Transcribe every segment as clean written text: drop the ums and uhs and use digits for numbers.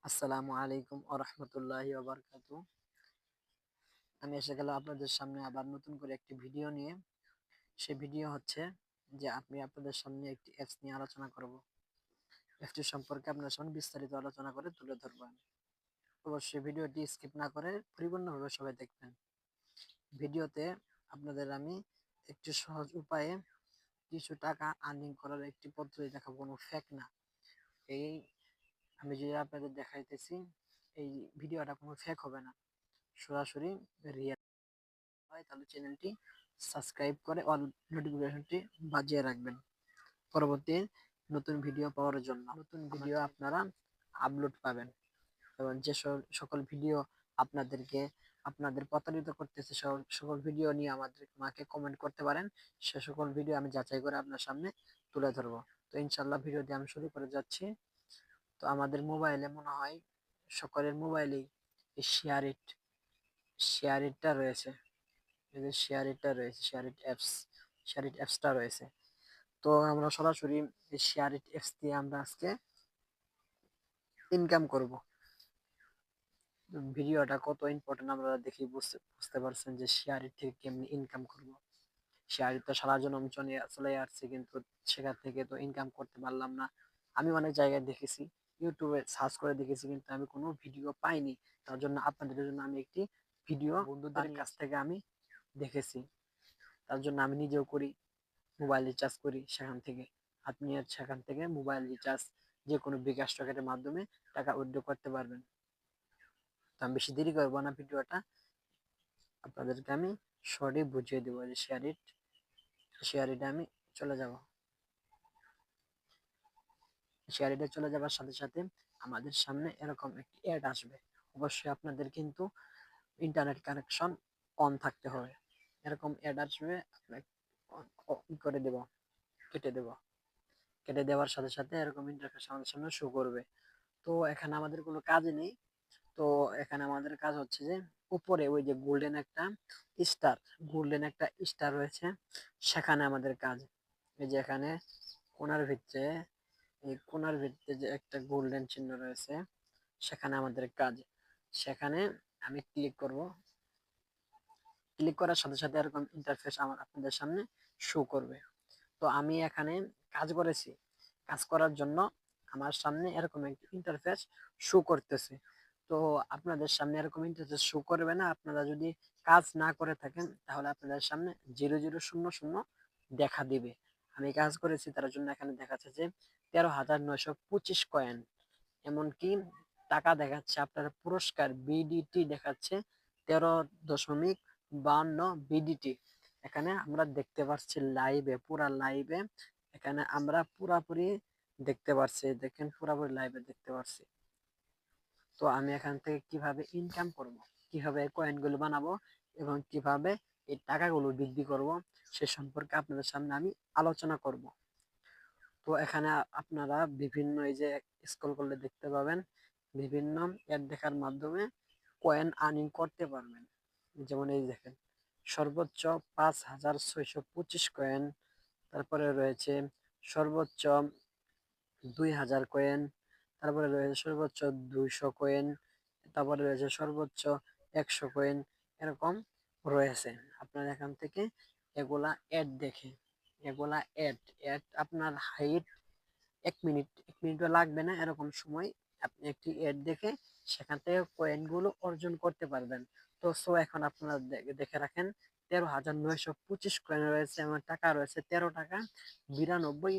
আসসালামু আলাইকুম ওয়া রাহমাতুল্লাহি ওয়া বারাকাতুহু। আমি এসে গেলাম আপনাদের সামনে আবার নতুন করে একটি ভিডিও নিয়ে। সেই ভিডিও হচ্ছে যে আমি আপনাদের সামনে একটি অ্যাপস নিয়ে আলোচনা করব। অ্যাপসটি সম্পর্কে আপনার সামনে বিস্তারিত আলোচনা করে তুলে ধরব আমি। অবশ্যই ভিডিওটি স্কিপ না করে পরিপূর্ণভাবে সবাই দেখবেন। ভিডিওতে আপনাদের আমি একটি সহজ উপায়ে কিছু টাকা আর্নিং করার একটি পদ্ধতি দেখাবো, কোনো ফেক না। এই আমি যে আপনাদের দেখাইতেছি এই ভিডিওটা কোনো ফেক হবে না, সরাসরি রিয়েল হয়, তাহলে চ্যানেলটি সাবস্ক্রাইব করে অল নোটিফিকেশনটি বাজিয়ে রাখবেন পরবর্তী নতুন ভিডিও পাওয়ার জন্য। নতুন ভিডিও আপনারা আপলোড পাবেন এবং যে সকল ভিডিও আপনাদেরকে আপনাদের প্রতারিত করতেছে সকল ভিডিও নিয়ে আমাকে কমেন্ট করতে পারেন। সে সকল ভিডিও আমি যাচাই করে আপনার সামনে তুলে ধরবো। তো ইনশাল্লাহ ভিডিওটি আমি শুরু করে যাচ্ছি। তো আমাদের মোবাইলে মনে হয় সকলের মোবাইলেই এই শেয়ার ইটটা রয়েছে। এই যে শেয়ার ইট অ্যাপসটা রয়েছে। তো আমরা সরাসরি এই শেয়ার ইট অ্যাপস দিয়ে আমরা আজকে ইনকাম করব। ভিডিওটা কত ইম্পর্টেন্ট আমরা দেখি বুঝতে পারছেন যে শেয়ার ইট থেকে কেমনি ইনকাম করব। শেয়ার ইট তো সারা জনম চলে আসছে, কিন্তু সেখান থেকে তো ইনকাম করতে পারলাম না। আমি অনেক জায়গায় দেখেছি, ইউটিউবে সার্চ করে দেখেছি, কিন্তু আমি কোনো ভিডিও পাইনি। তার জন্য আপনাদের জন্য আমি একটি ভিডিও বন্ধুদের কাছ থেকে আমি দেখেছি। তার জন্য আমি নিজেও করি, মোবাইল রিচার্জ করি সেখান থেকে। আপনি সেখান থেকে মোবাইল রিচার্জ যে কোনো বিকাশ রকেটের মাধ্যমে টাকা উইথড্র করতে পারবেন। তো আমি বেশি দেরি করবো না, ভিডিওটা আপনাদেরকে আমি শর্টে বুঝিয়ে দেবো। যে শেয়ার ইটে আমি চলে যাব। শেয়ার ইটে চলে যাওয়ার সাথে সাথে আমাদের সামনে এরকম একটি অ্যাড আসবে। অবশ্যই আপনাদের কিন্তু ইন্টারনেট কানেকশন অন থাকতে হবে। এরকম অ্যাড আসবে, করে দেব, কেটে দেব। কেটে দেওয়ার সাথে সাথে এরকম ইন্টারফেস আমাদের সামনে শো করবে। তো এখানে আমাদের কোনো কাজ নেই। তো এখানে আমাদের কাজ হচ্ছে যে উপরে ওই যে স্টার গোল্ডেন একটা স্টার রয়েছে, সেখানে আমাদের কাজ। এই যে এখানে কোণার ভিতরে এই কোণার ভিতরে যে একটা গোল্ডেন চিহ্ন রয়েছে, সেখানে আমাদের কাজ। সেখানে আমি ক্লিক করব। ক্লিক করার সাথে সাথে এরকম ইন্টারফেস আপনাদের সামনে শো করবে। তো আমি এখানে কাজ করেছি, কাজ করার জন্য আমার সামনে এরকম একটি ইন্টারফেস শো করতেছে। তো আপনাদের সামনে এরকম ইন্টারফেস শো করবে না, আপনারা যদি কাজ না করে থাকেন, তাহলে আপনাদের সামনে 0000 দেখা দিবে। আমি কাজ করেছি, তার জন্য এখানে দেখাচ্ছে যে 13,925 কয়েন। এমনকি টাকা দেখাচ্ছে, আপনার পুরস্কার বিডিটি দেখাচ্ছে 13.52 বিডিটি। এখানে আমরা দেখতে পাচ্ছি লাইভে, পুরা লাইভে এখানে আমরা পুরাপুরি দেখতে পাচ্ছি। দেখেন, পুরাপুরি লাইভে দেখতে পাচ্ছি। তো আমি এখান থেকে কিভাবে ইনকাম করব, কিভাবে কয়েনগুলো বানাবো এবং কিভাবে এই টাকাগুলো বৃদ্ধি করব, সে সম্পর্কে আপনাদের সামনে আমি আলোচনা করব। তো এখানে আপনারা বিভিন্ন, এই যে স্ক্রল করলে দেখতে পাবেন, বিভিন্ন অ্যাড দেখার মাধ্যমে কয়েন আর্নিং করতে পারবেন। যেমন এই দেখেন, সর্বোচ্চ 5,625 কয়েন, তারপরে রয়েছে সর্বোচ্চ 2,000 কয়েন, তারপরে রয়েছে সর্বোচ্চ 200 কয়েন, তারপরে রয়েছে সর্বোচ্চ 100 কয়েন। এরকম রয়েছে। আপনারা এখান থেকে এগুলা অ্যাড দেখে, এগুলা অ্যাড অ্যাড আপনার হাইট 1 মিনিটও লাগবে না, এরকম সময় আপনি একটি অ্যাড দেখে সেখান থেকে কয়েন গুলো অর্জন করতে পারবেন। তো এখন আপনারা দেখে রাখেন, 13,925 কয়েন রয়েছে, আমার টাকা রয়েছে 13 টাকা 92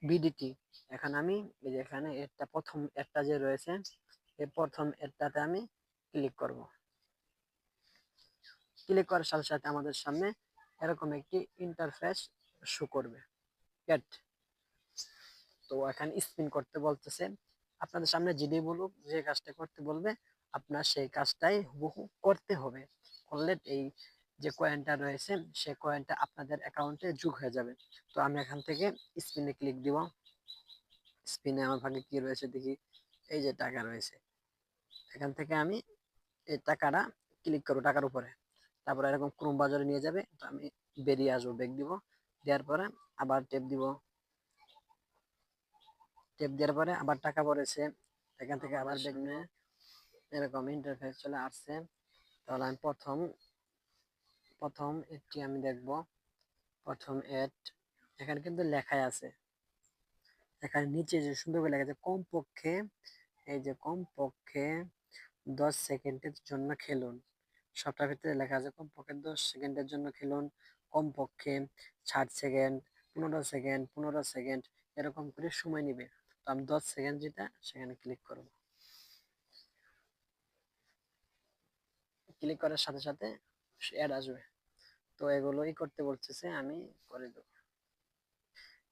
বিডিটি। এখন আমি এই যে এখানে প্রথম একটা যে রয়েছে, এই প্রথম এরটাতে আমি ক্লিক করব। ক্লিক করার সাথে সাথে আমাদের সামনে এরকম একটি ইন্টারফেস শো করবে। তো এখানে স্পিন করতে বলতেছে। আপনাদের সামনে যেটি বলুক, যে কাজটা করতে বলবে, আপনার সেই কাজটাই হুবহু করতে হবে। করলে এই যে কয়েনটা রয়েছে, সেই কয়েনটা আপনাদের অ্যাকাউন্টে যোগ হয়ে যাবে। তো আমি এখান থেকে স্পিনে ক্লিক দিব। স্পিনে আমার ভাগে কি রয়েছে দেখি, এই যে টাকা রয়েছে, এখান থেকে আমি এই টাকাটা ক্লিক করবো, টাকার উপরে। তারপরে এরকম ক্রোম বাজারে নিয়ে যাবে। তো আমি বেরিয়ে আসবো, ব্যাক দিব। দেওয়ার পরে আবার টেপ দিব। টেপ দেওয়ার পরে আবার টাকা পড়েছে, এখান থেকে আবার দেখবে এরকম ইন্টারফেস চলে আসছে। তাহলে আমি প্রথম এডটি আমি দেখব। প্রথম এড এখানে কিন্তু লেখাই আছে, এখানে নিচে যে সুন্দর করে লেখা আছে কমপক্ষে, এই যে কমপক্ষে 10 সেকেন্ডের জন্য খেলুন। সবটার ভিতরে লেখা আছে কমপক্ষে 10 সেকেন্ডের জন্য খেলুন, কমপক্ষে 60 সেকেন্ড, 15 সেকেন্ড, 15 সেকেন্ড, এরকম করে সময় নিবে। তো আমি 10 সেকেন্ড যেটা সেখানে ক্লিক করব। ক্লিক করার সাথে সাথে অ্যাড আসবে। তো এগুলোই করতে বলতেছে, আমি করে দেব।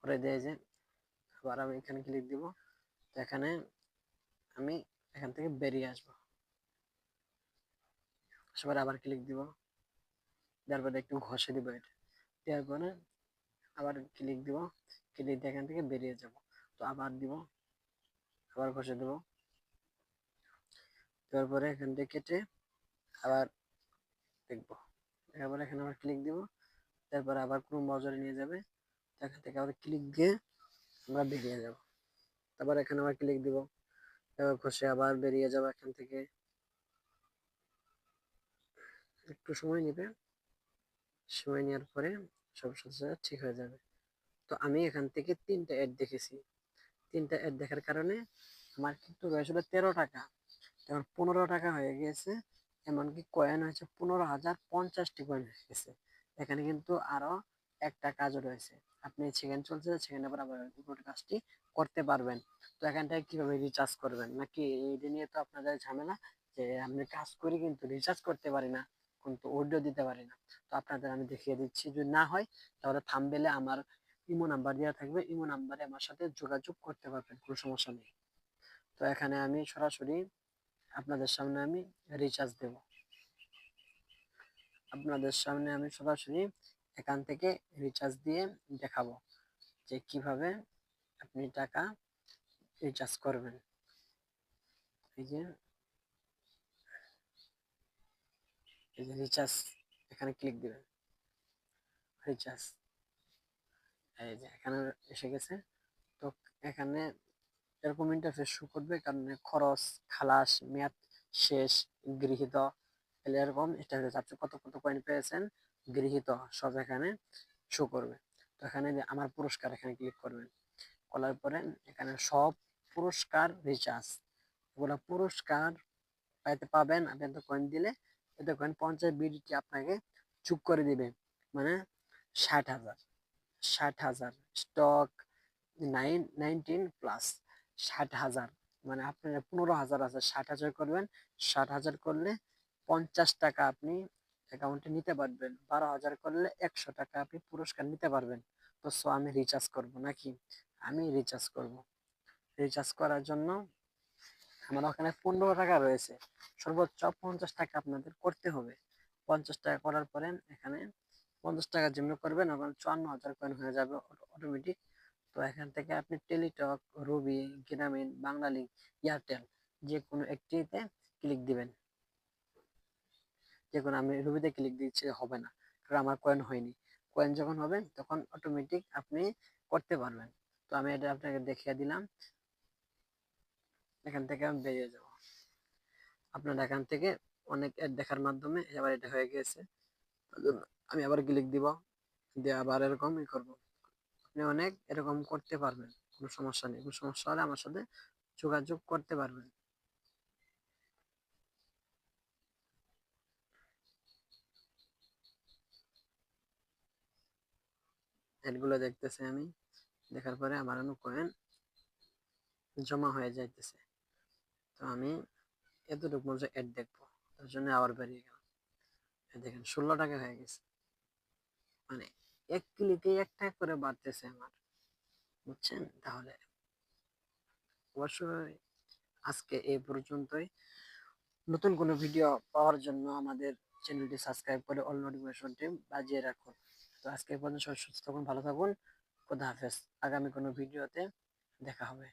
করে দিয়ে যে আবার আমি এখানে ক্লিক দিব। তো এখানে আমি এখান থেকে বেরিয়ে আসবো। আসার আবার ক্লিক দিব, দেওয়ার পরে একটু ঘষে দিব। এটা দেওয়ার পরে আবার ক্লিক দিব, ক্লিক দিয়ে এখান থেকে বেরিয়ে যাব। তো আবার দিব, আবার ঘষে দেব। দেওয়ার পরে এখান থেকে কেটে আবার দেখবো। এবার এখানে আবার ক্লিক দিব, তারপরে আবার কোনো মজুরি নিয়ে যাবে। এখান থেকে আবার ক্লিক দিয়ে আমরা বেরিয়ে যাব। তারপর এখানে আবার ক্লিক দিব, এবার ঘষে আবার বেরিয়ে যাব এখান থেকে। একটু সময় নেবে, সময় নেওয়ার পরে সব ঠিক হয়ে যাবে। তো আমি এখান থেকে 3টা অ্যাড দেখেছি। 3টা অ্যাড দেখার কারণে আমার কিন্তু হয়েছিল 13 টাকা, এখন 15 টাকা হয়ে গেছে। এমনকি কয়েন হয়েছে 15,050টি কয়েন হয়ে গেছে। এখানে কিন্তু আরো একটা কাজও রয়েছে, আপনি সেকেন্ড চলছে, সেকেন্ড আবার আবার পুরো কাজটি করতে পারবেন। তো এখানটায় কিভাবে রিচার্জ করবেন নাকি এইটা নিয়ে তো আপনাদের ঝামেলা, যে আমি কাজ করি কিন্তু রিচার্জ করতে পারি না, কিন্তু অডিও দিতে পারি না। তো আপনাদের আমি দেখিয়ে দিচ্ছি, যদি না হয় তাহলে থাম্বনেলে আমার ইমো নাম্বার দেওয়া থাকবে, ইমো নাম্বারে আমার সাথে যোগাযোগ করতে পারবেন, কোনো সমস্যা নেই। তো এখানে আমি সরাসরি আপনাদের সামনে আমি রিচার্জ দেব। আপনাদের সামনে আমি সরাসরি এখান থেকে রিচার্জ দিয়ে দেখাবো যে কিভাবে আপনি টাকা রিচার্জ করবেন। এই যে রিচার্জ, এখানে ক্লিক দিবেন, রিচার্জ, এই যে এখানে এসে গেছে। তো এখানে এরকম ইন্টারফেস শো করবে, কারণ খরচ, খালাস, মেয়াদ শেষ, গৃহীত, এরকম ইন্টারফেস। আপনি কত কত কয়েন পেয়েছেন, গৃহীত, সব এখানে শো করবে। তো এখানে যে আমার পুরস্কার, এখানে ক্লিক করবেন। করার পরে এখানে সব পুরস্কার রিচার্জ, এগুলো পুরস্কার পাবেন। আপনি এত কয়েন দিলে এত কয়েন 50 বিডিটি আপনাকে চুপ করে দিবে, মানে 60,000, 60,000 স্টক 19 প্লাস 60,000, মানে আপনার 15,000 আছে, 60,000 করবেন। 60,000 করলে 50 টাকা আপনি অ্যাকাউন্টে নিতে পারবেন। 12,000 করলে 100 টাকা আপনি পুরস্কার নিতে পারবেন। তো আমি রিচার্জ করব নাকি, আমি রিচার্জ করব। রিচার্জ করার জন্য আমার ওখানে 15 টাকা রয়েছে, সর্বোচ্চ 50 টাকা আপনাদের করতে হবে। 50 টাকা করার পরে এখানে 50 টাকা যেমনি করবেন, আমার 54,000 কয়েন হয়ে যাবে অটোমেটিক। তো এখান থেকে আপনি টেলিটক, রবি, গ্রামীণ, বাংলালিংক, এয়ারটেল যে কোনো একটিতে ক্লিক দিবেন। যে কোনো, আমি রবিতে ক্লিক দিচ্ছি হবে না, কারণ আমার কয়েন হয়নি। কয়েন যখন হবে তখন অটোমেটিক আপনি করতে পারবেন। তো আমি এটা আপনাকে দেখিয়ে দিলাম। এখান থেকে আমি বেরিয়ে যাব। আপনার এখান থেকে অনেক অ্যাড দেখার মাধ্যমে এবার এটা হয়ে গেছে। আমি আবার ক্লিক দিব, দিয়ে আবার এরকম করব। আপনি অনেক এরকম করতে পারবেন, কোনো সমস্যা নেই। কোনো সমস্যা হলে আমার সাথে যোগাযোগ করতে পারবেন। এডগুলো দেখতেছে আমি, দেখার পরে আমার কয়েন জমা হয়ে যাইতেছে। তো আমি এতটুকু মধ্যে অ্যাড দেখবো, তার জন্য আবার বেরিয়ে গেলাম। দেখেন 16 টাকা হয়ে গেছে, মানে এক ক্লিকে 1 টাকা করে বাড়তেছে আমার, বুঝছেন? তাহলে অবশ্যই আজকে এই পর্যন্তই। নতুন কোনো ভিডিও পাওয়ার জন্য আমাদের চ্যানেলটি সাবস্ক্রাইব করে অল নোটিফিকেশনটি বাজিয়ে রাখুন। তো আজকে এই পর্যন্ত, সবাই সুস্থ থাকুন, ভালো থাকুন, খোদা হাফেজ। আগামী কোনো ভিডিওতে দেখা হবে।